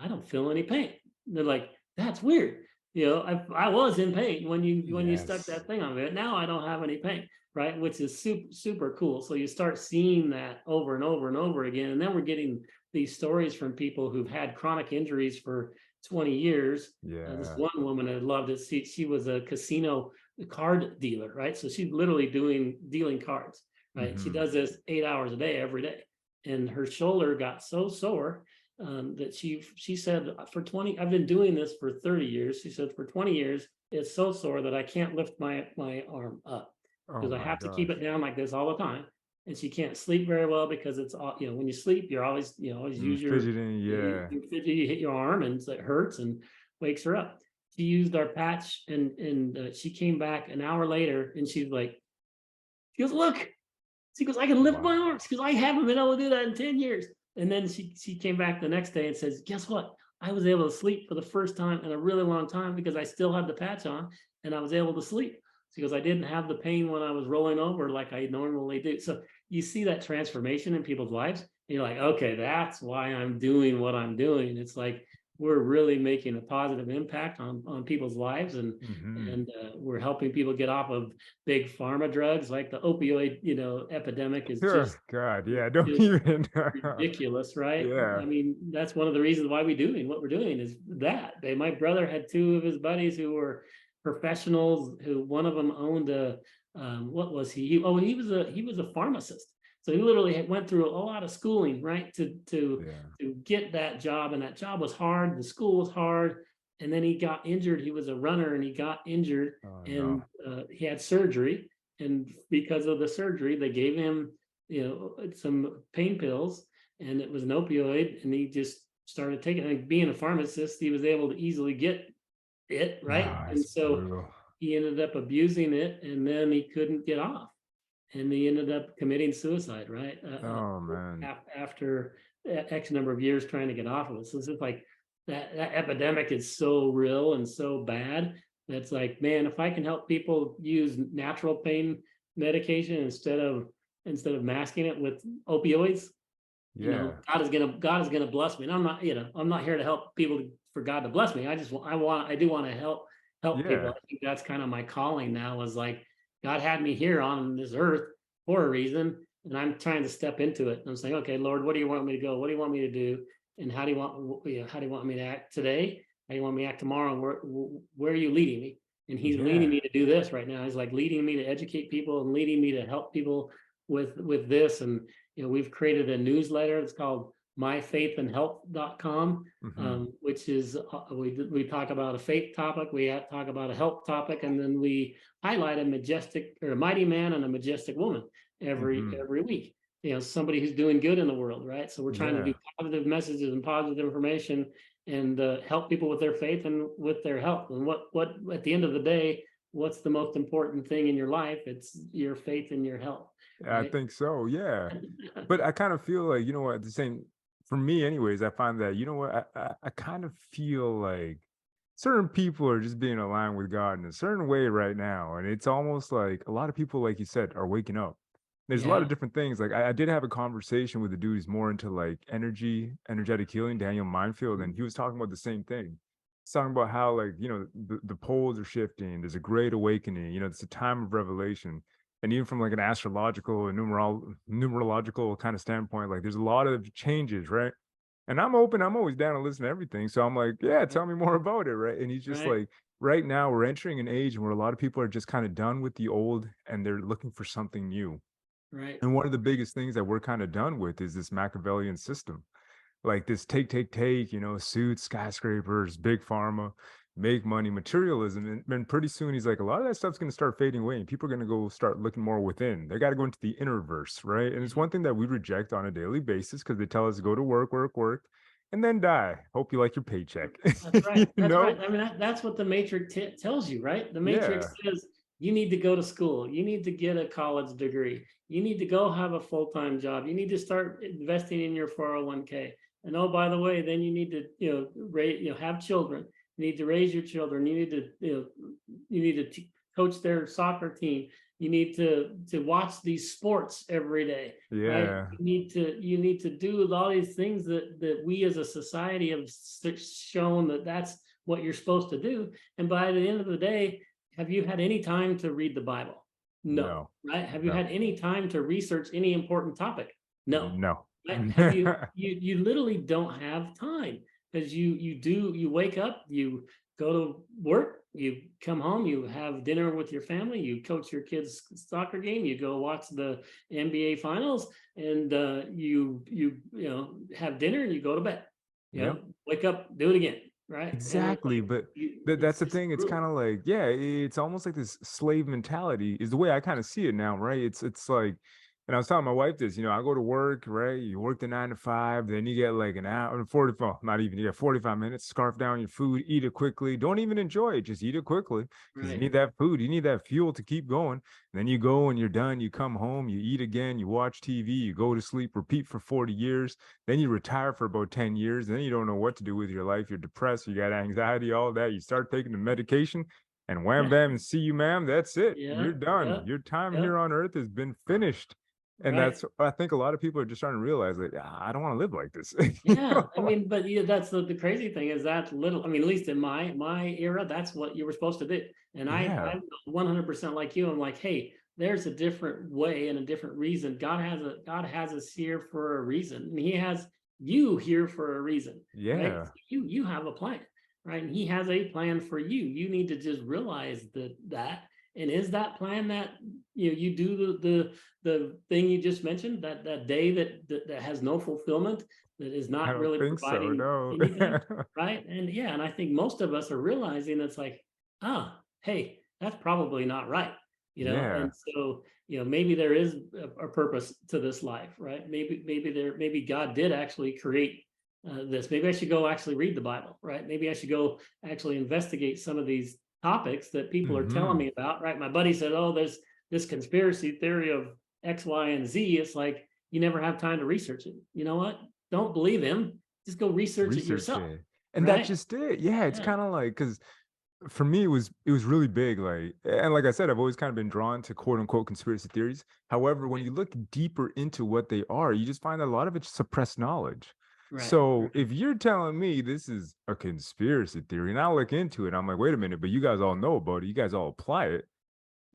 I don't feel any pain. They're like, that's weird. I was in pain when you stuck Yes. that thing on me. But now I don't have any pain, right? Which is super super cool. So you start seeing that over and over and over again, and then we're getting these stories from people who've had chronic injuries for 20 years. This Yeah. one woman, I loved it. She was a casino card dealer, right? So she's literally dealing cards, right? She Hmm. does this 8 hours a day every day, and her shoulder got so sore that she said, for 20, I've been doing this for 30 years. She said, for 20 years, it's so sore that I can't lift my arm up Oh because I my have to keep gosh. it down like this all the time. And she can't sleep very well because it's all, when you sleep, you're always use your, Fidgeting. Yeah. you hit your arm, and it hurts and wakes her up. She used our patch, and she came back an hour later, and she's like, she goes, look, she goes, I can lift my Wow. arms because I haven't been able to do that in 10 years. And then she came back the next day and says, guess what? I was able to sleep for the first time in a really long time because I still had the patch on, and I was able to sleep. She goes, I didn't have the pain when I was rolling over like I normally do. So you see that transformation in people's lives. And you're like, okay, that's why I'm doing what I'm doing. It's like we're really making a positive impact on people's lives, and Hmm. and we're helping people get off of big pharma drugs. Like the opioid epidemic is Oh just God. Yeah. Don't just even. ridiculous, right? I Yeah. mean, that's one of the reasons why we doing what we're doing is that. My brother had two of his buddies who were professionals. Who one of them owned a what was he? Oh, he was a pharmacist. So he literally went through a lot of schooling, right, Yeah. to get that job, and that job was hard. The school was hard, and then he got injured. He was a runner, and he got injured, Oh and no. he had surgery. And because of the surgery, they gave him some pain pills, and it was an opioid, and he just started taking it. Like being a pharmacist, he was able to easily get it, right? Ah, And it's so brutal. he ended up abusing it, and then he couldn't get off, and he ended up committing suicide, right? Oh man. After X number of years trying to get off of it. So it's just like that epidemic is so real and so bad. That's like, man, if I can help people use natural pain medication instead of masking it with opioids, Yeah. God is gonna bless me. And I'm not here to help people for God to bless me. I do want to help people. Yeah. I think that's kind of my calling now, is like God had me here on this earth for a reason, and I'm trying to step into it. And I'm saying, okay, Lord, what do you want me to go? What do you want me to do? And how do you want me to act today? How do you want me to act tomorrow? And where are you leading me? And he's leading Yeah. me to do this right now. He's like leading me to educate people and leading me to help people with this. And we've created a newsletter. It's called myfaithandhealth.com, Hmm. which is we talk about a faith topic, we talk about a health topic, and then we highlight a majestic or a mighty man and a majestic woman every Hmm. every week. Somebody who's doing good in the world, right? So we're trying to do Yeah. positive messages and positive information, and help people with their faith and with their health. And what at the end of the day, what's the most important thing in your life? It's your faith and your health, I right? think so. Yeah. But I kind of feel like, what, at the same, for me anyways, I find that, what, I kind of feel like certain people are just being aligned with God in a certain way right now. And it's almost like a lot of people, like you said, are waking up. There's a lot of Yeah. different things. Like I did have a conversation with a dude who's more into like energetic healing, Daniel Minefield, and he was talking about the same thing. He's talking about how, like, the poles are shifting. There's a great awakening. It's a time of revelation. And even from like an astrological and numerological kind of standpoint, like there's a lot of changes, right? And I'm open, I'm always down to listen to everything. So I'm like, yeah, Right. tell me more about it, right? And he's just Right. like, right now we're entering an age where a lot of people are just kind of done with the old and they're looking for something new. Right. And one of the biggest things that we're kind of done with is this Machiavellian system, like this take, suits, skyscrapers, big pharma, make money, materialism. And then pretty soon he's like, a lot of that stuff's going to start fading away and people are going to go start looking more within. They got to go into the inner verse, right? And it's Yeah. one thing that we reject on a daily basis because they tell us to go to work, work, work, and then die. Hope you like your paycheck. That's right. you That's right. know? I mean, that's what the Matrix tells you, right? The Matrix Yeah. says you need to go to school. You need to get a college degree. You need to go have a full-time job. You need to start investing in your 401k. And oh, by the way, then you need to, have children. You need to raise your children. You need to, you need to coach their soccer team. You need to watch these sports every day, right? Yeah. You need to do all these things that we as a society have shown that that's what you're supposed to do. And by the end of the day, have you had any time to read the Bible? No. No. Right? Have you No. had any time to research any important topic? No. No. Right? Have you literally don't have time, because you wake up, you go to work, you come home, you have dinner with your family, you coach your kids' soccer game, you go watch the NBA finals, and have dinner and you go to bed. Yep. Wake up, do it again, right? And it's Exactly, like but that's it's the it's thing, it's brutal. kinda like, yeah, it's almost like this slave mentality is the way I kinda see it now, right? It's like, and I was telling my wife this, I go to work, right? You work the 9 to 5, then you get like an hour and 40, well, not even, you get 45 minutes, scarf down your food, eat it quickly. Don't even enjoy it, just eat it quickly because you Right. need that food, you need that fuel to keep going. Then you go and you're done, you come home, you eat again, you watch TV, you go to sleep, repeat for 40 years. Then you retire for about 10 years. Then you don't know what to do with your life. You're depressed, you got anxiety, all that. You start taking the medication, and wham Yeah. bam, and see you, ma'am. That's it. Yeah. You're done. Yeah. Your time Yeah. here on earth has been finished. And Right. that's, I think a lot of people are just starting to realize that, I don't want to live like this. Yeah, I mean, but yeah, that's the crazy thing is that little. I mean, at least in my era, that's what you were supposed to do. And Yeah. I'm 100% like you. I'm like, hey, there's a different way and a different reason. God has us here for a reason, and He has you here for a reason, right? Yeah. You have a plan, right? And He has a plan for you. You need to just realize that. And is that plan that you do the thing you just mentioned, that day that has no fulfillment, that is I not don't really think so. providing No. anything, right? And yeah, and I think most of us are realizing it's like, ah, hey, that's probably not right, Yeah. and so maybe there is a purpose to this life, right? Maybe God did actually create this. Maybe I should go actually read the Bible, right? Maybe I should go actually investigate some of these topics that people are telling Hmm. me about, right? My buddy said, oh, there's this conspiracy theory of X, Y, and Z. It's like you never have time to research it. You know what? Don't believe him. Just go research it Research yourself, it. And that's right? just it. Yeah. It's Yeah, kind of like, because for me, it was really big, like, and like I said, I've always kind of been drawn to quote unquote conspiracy theories. However, when right, you look deeper into what they are, you just find that a lot of it's suppressed knowledge. right, So right, if you're telling me this is a conspiracy theory, and I look into it, I'm like, wait a minute, but you guys all know about it, you guys all apply it.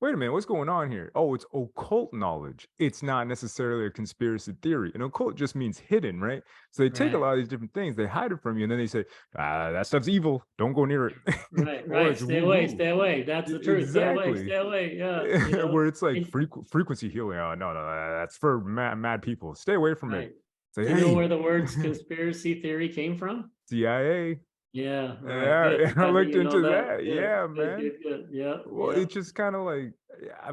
Wait a minute, what's going on here? Oh, it's occult knowledge. It's not necessarily a conspiracy theory. And occult just means hidden, right? So they take a right, lot of these different things, they hide it from you, and then they say, that stuff's evil. Don't go near it. right, Or right. it's Stay woo away, woo. stay away. That's the truth. Stay away, Exactly. stay away. Yeah, Where it's like and frequency healing. Oh, no, no, that's for mad people. Stay away from it. right. Say, Do you know hey, where the words conspiracy theory came from? CIA. Yeah, all right, good. Yeah, I'm I glad that looked you know into that. that. Good, Yeah, good, man. good, good. Yeah, Well, yeah, it's just kind of like, yeah,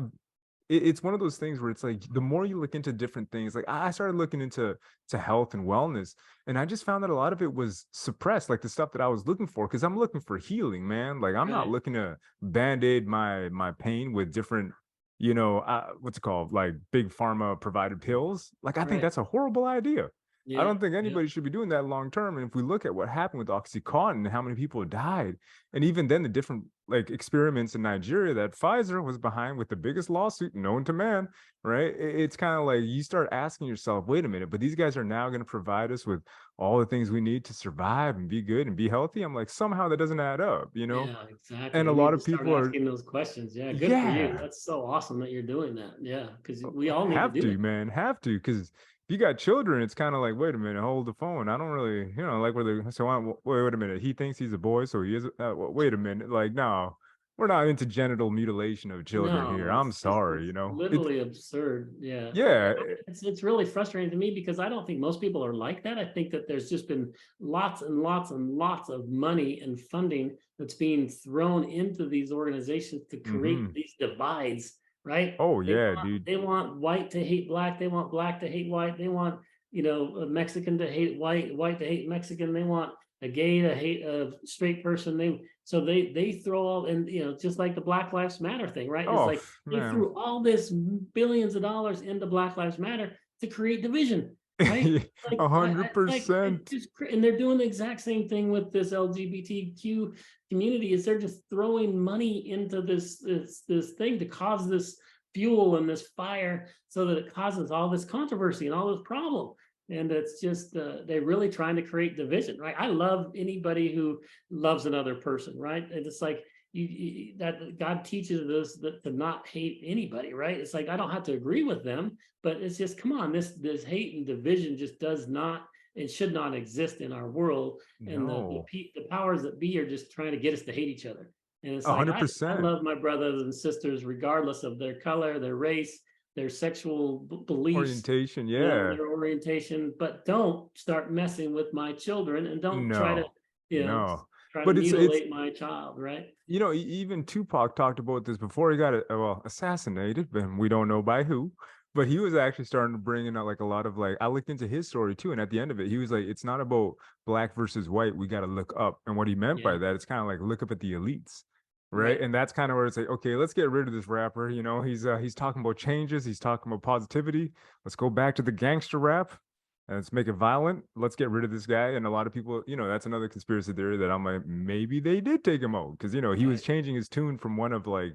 it's one of those things where it's like the more you look into different things, like I started looking into health and wellness, and I just found that a lot of it was suppressed, like the stuff that I was looking for, because I'm looking for healing, man. Like I'm not right, looking to band-aid my pain with different, what's it called, like big pharma provided pills. Like I think right. that's a horrible idea. I Yeah, don't think yeah, anybody should be doing that long term. And if we look at what happened with Oxycontin and how many people died, and even then the different like experiments in Nigeria that Pfizer was behind with the biggest lawsuit known to man, right? It's kind of like you start asking yourself, wait a minute, but these guys are now going to provide us with all the things we need to survive and be good and be healthy. I'm like, somehow that doesn't add up, you know? yeah, exactly. And a You lot need to of start people are, asking those questions. Yeah, good for you. yeah, That's so awesome that you're doing that. Yeah, because we all need to have do to, it. man, have to, because if you got children, it's kind of like, wait a minute, hold the phone. I don't really, like where they. So wait a minute. He thinks he's a boy, so he is. Wait a minute, like, no, no, we're not into genital mutilation of children No, here. I'm sorry, it's It's literally absurd. Yeah. yeah, It's really frustrating to me because I don't think most people are like that. I think that there's just been lots and lots and lots of money and funding that's being thrown into these organizations to create mhm. these divides, right? Oh yeah, dude. They want white to hate black, they want black to hate white, they want, a Mexican to hate white, white to hate Mexican, they want a gay to hate a straight person. They throw all, and just like the Black Lives Matter thing, right? It's Oh like they man. threw all this billions of dollars into Black Lives Matter to create division, right? Like A I hundred like it's percent. just and they're doing the exact same thing with this LGBTQ community. Is they're just throwing money into this thing to cause this fuel and this fire so that it causes all this controversy and all this problem. And it's just they're really trying to create division, right? I love anybody who loves another person, right? And it's like that God teaches us that to not hate anybody, right? It's like I don't have to agree with them, but it's just come on, this hate and division just does not and should not exist in our world. And No. the powers that be are just trying to get us to hate each other. And it's A like hundred I percent. love my brothers and sisters regardless of their color, their race, their sexual beliefs, Orientation, yeah. their orientation, but don't start messing with my children and don't try to, No. you know, No. try to But it's mutilate my child, right? even Tupac talked about this before he got assassinated, and we don't know by who. But he was actually starting to bring in like a lot of like I looked into his story too, and at the end of it, he was like, "It's not about black versus white. We got to look up." And what he meant by Yeah, that, it's kind of like look up at the elites, right? right. And that's kind of where it's like, okay, let's get rid of this rapper. He's talking about changes. He's talking about positivity. Let's go back to the gangster rap and let's make it violent. Let's get rid of this guy. And a lot of people, that's another conspiracy theory that I'm like, maybe they did take him out because he was Right. changing his tune from one of like,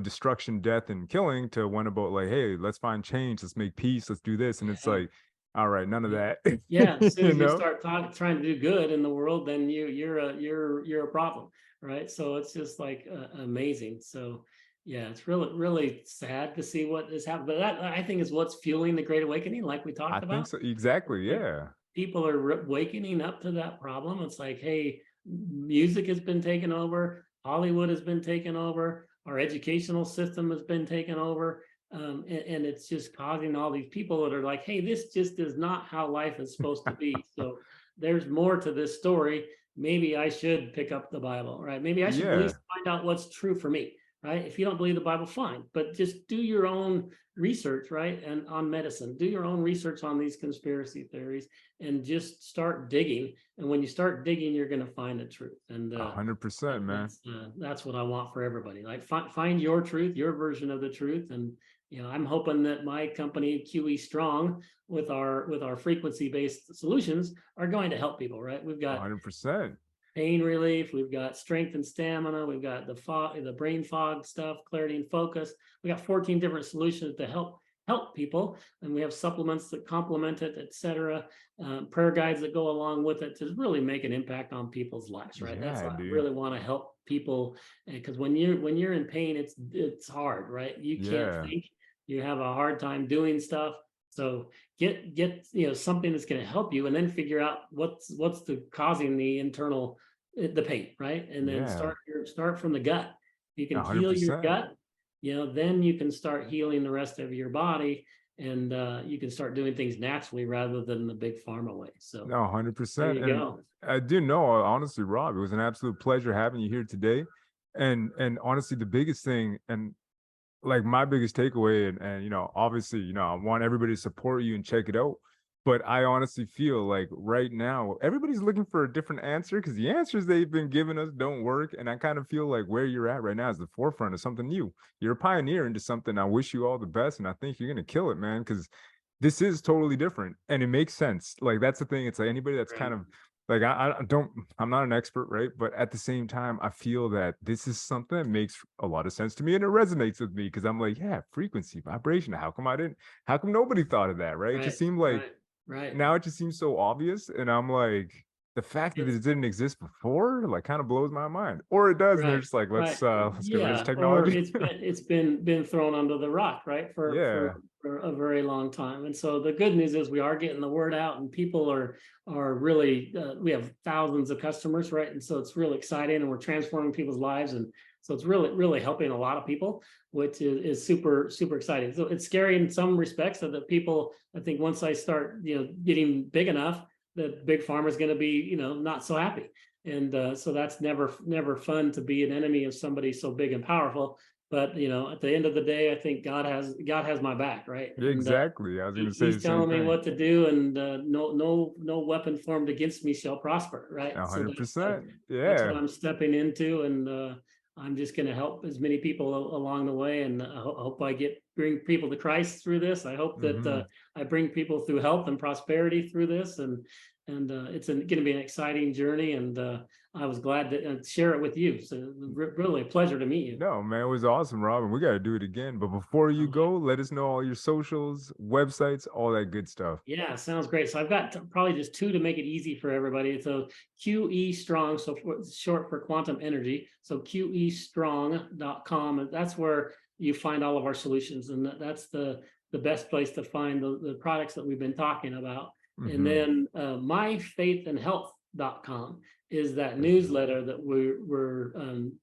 destruction, death, and killing to one about like, hey, let's find change, let's make peace, let's do this. And it's Yeah. like, all right, none of Yeah. that. Yeah. As soon you as you know? start trying to do good in the world, then you're a problem, right? So it's just like amazing. So yeah, it's really sad to see what is happening. But that I think is what's fueling the Great Awakening, like we I talked think about. so. It's Exactly. like Yeah. people are wakening up to that problem. It's like, hey, music has been taken over, Hollywood has been taken over, our educational system has been taken over. And it's just causing all these people that are like, hey, this just is not how life is supposed to be. So there's more to this story. Maybe I should pick up the Bible, right? Maybe I should at Yeah. least find out what's true for me, right? If you don't believe the Bible, fine, but just do your own research, right? And on medicine, do your own research on these conspiracy theories and just start digging. And when you start digging, you're going to find the truth. And 100%, man. that's what I want for everybody. Like find your truth, your version of the truth. And I'm hoping that my company QE Strong with our frequency based solutions are going to help people. Right? We've got 100%. pain relief, we've got strength and stamina, we've got the brain fog stuff, clarity and focus. We got 14 different solutions to help people, and we have supplements that complement it, etc. Prayer guides that go along with it to really make an impact on people's lives. Right? That's Yeah, I dude. really want to help people because when you're in pain, it's hard, right? You can't Yeah. think, you have a hard time doing stuff. So get something that's going to help you, and then figure out what's the causing the internal the pain, right? And then Yeah. start from the gut. You can heal your 100%. gut, then you can start healing the rest of your body, and you can start doing things naturally rather than the big pharma way. So No, there 100%. you And go. I do know, honestly, Rob, it was an absolute pleasure having you here today. And honestly, the biggest thing, and like my biggest takeaway, and obviously, I want everybody to support you and check it out. But I honestly feel like right now everybody's looking for a different answer because the answers they've been giving us don't work. And I kind of feel like where you're at right now is the forefront of something new. You're a pioneer into something. I wish you all the best, and I think you're gonna kill it, man. Because this is totally different and it makes sense. Like that's the thing. It's like anybody that's kind Right, of like I don't I'm not an expert, right? But at the same time, I feel that this is something that makes a lot of sense to me and it resonates with me because I'm like, yeah, frequency, vibration. How come nobody thought of that, right? It just right, seemed like right, right. now it just seems so obvious. And I'm like, the fact that It's it didn't exist before, like kind of blows my mind. Or it does, and they're right, just like, right. let's get rid of this Yeah, or technology. it's been thrown under the rock, right, for Yeah, for a very long time. And so the good news is we are getting the word out, and people are really we have thousands of customers, right? And so it's really exciting, and we're transforming people's lives. And So it's really helping a lot of people, which is super exciting. So it's scary in some respects, so that people, I think once I start, getting big enough, the big pharma is going to be, not so happy. And so that's never fun to be an enemy of somebody so big and powerful. But at the end of the day, I think God has my back, right? And Exactly. I was going to say the he's same telling me thing. what to do, and no weapon formed against me shall prosper, right? So that's 100%. that's what Yeah. I'm stepping into, and I'm just going to help as many people along the way, and I hope I bring people to Christ through this. I hope that Hmm. I bring people through health and prosperity through this, and it's going to be an exciting journey, and I was glad to share it with you. So really a pleasure to meet you. No, man, it was awesome, Robin. We got to do it again. But before you go, let us know all your socials, websites, all that good stuff. Yeah, sounds great. So I've got probably just two to make it easy for everybody. So QE Strong, so short for quantum energy. So QEstrong.com, and that's where you find all of our solutions, and that's the best place to find the products that we've been talking about. And Hmm. then myfaithandhealth.com is that newsletter that we're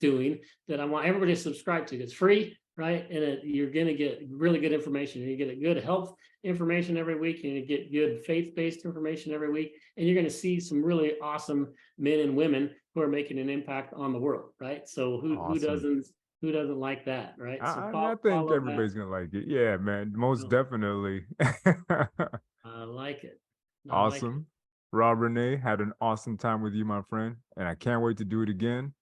doing, that I want everybody to subscribe to. It's free, right? And you're going to get really good information. You get a good health information every week, and you get good faith-based information every week, and you're going to see some really awesome men and women who are making an impact on the world, right? So Awesome. who doesn't like that, right? So I think follow that. everybody's going to like it. Yeah, man, most No, definitely. I like it. I like it. Awesome. Rob Rene, had an awesome time with you, my friend. And I can't wait to do it again.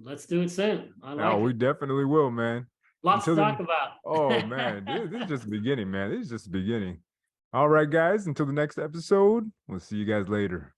Let's do it soon. I Oh, like we it. definitely will, man. Lots to Until talk the about. Oh man, this is just the beginning, man. This is just the beginning. All right, guys, until the next episode, we'll see you guys later.